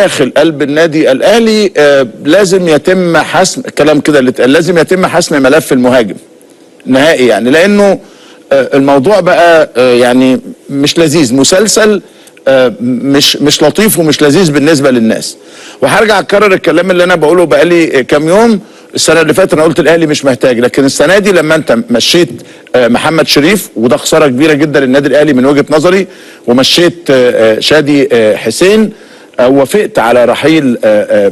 داخل قلب النادي الاهلي لازم يتم حسم الكلام كده اللي اتقال، لازم يتم حسم ملف المهاجم نهائي، يعني لانه الموضوع بقى يعني مش لذيذ، مسلسل مش لطيف ومش لذيذ بالنسبه للناس. وهرجع اكرر الكلام اللي انا بقوله بقالي كام يوم. السنه اللي فاتت انا قلت الاهلي مش محتاج، لكن السنه دي لما انت مشيت محمد شريف وده خساره كبيره جدا للنادي الاهلي من وجهه نظري، ومشيت شادي حسين، وافقت على رحيل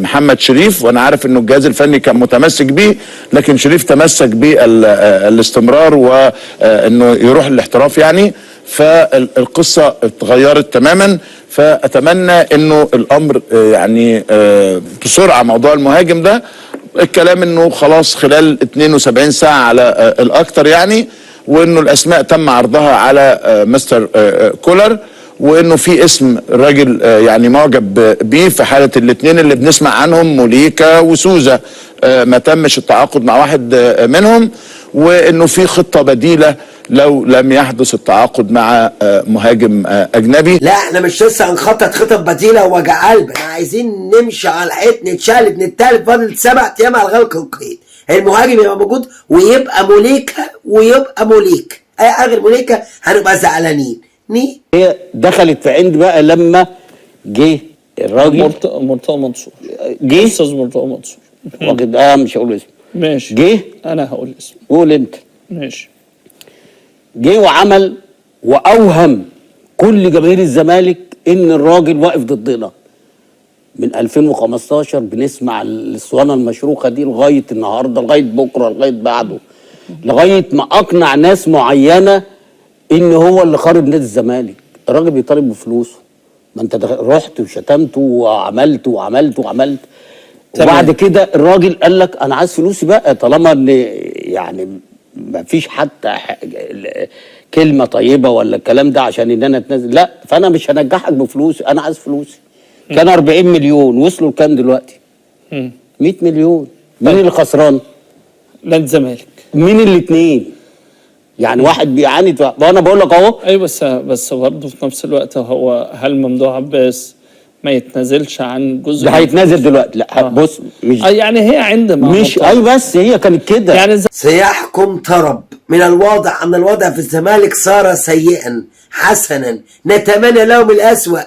محمد شريف، وانا عارف انه الجهاز الفني كان متمسك بيه، لكن شريف تمسك بالاستمرار وانه يروح الاحتراف يعني. فالقصه اتغيرت تماما، فاتمنى انه الامر يعني بسرعه موضوع المهاجم ده. الكلام انه خلاص خلال 72 ساعه على الاكثر يعني، وانه الاسماء تم عرضها على مستر كولر، وانه في اسم الراجل يعني معجب بيه في حاله الاثنين اللي بنسمع عنهم موليكا وسوزا، ما تمش التعاقد مع واحد منهم، وانه في خطه بديله لو لم يحدث التعاقد مع مهاجم اجنبي. لا احنا مش لسه هنخطط خطط بديله ووجع قلب، احنا عايزين نمشي على الحيط، نتشقلب نتالف، فاضل 7 ايام على غلق القيد. المهاجم يبقى موجود ويبقى موليكا اي حاجه غير موليكا هنبقى زعلانين. هي دخلت في عند بقى لما جه الراجل مرتضى منصور، جه استاذ مرتضى منصور واخد مش هقول اسمه. ماشي، جه انا هقول اسمه، قول انت. ماشي. جه وعمل واوهم كل جماهير الزمالك ان الراجل واقف ضدنا. من 2015 بنسمع الاسطوانه المشروخه دي لغايه النهارده، لغايه بكره، لغايه بعده، لغايه ما اقنع ناس معينه ان هو اللي خارب نادي الزمالك. الراجل بيطالب بفلوسه، ما انت رحت وشتمته وعملت وعملت وعملت، وبعد كده الراجل قال لك انا عايز فلوسي بقى، طالما ان يعني ما فيش حتى كلمه طيبه ولا الكلام ده عشان ان انا اتنازل، لا فانا مش هنجحك بفلوسي، انا عايز فلوسي. كان 40 مليون، وصلوا لكام دلوقتي؟ 100 مليون. مين اللي خسران؟ نادي الزمالك. مين الاثنين؟ يعني واحد بيعاند وانا بقول لك اهو. ايوه بس برضه في نفس الوقت هل ممدوح عباس ما يتنازلش عن جزء؟ ده هيتنازل دلوقتي. لا بص مش يعني هي عندما مش بس هي كانت كده يعني سيحكم طرب. من الواضح ان الوضع في الزمالك صار سيئا حسنا، نتمنى لهم الاسوأ.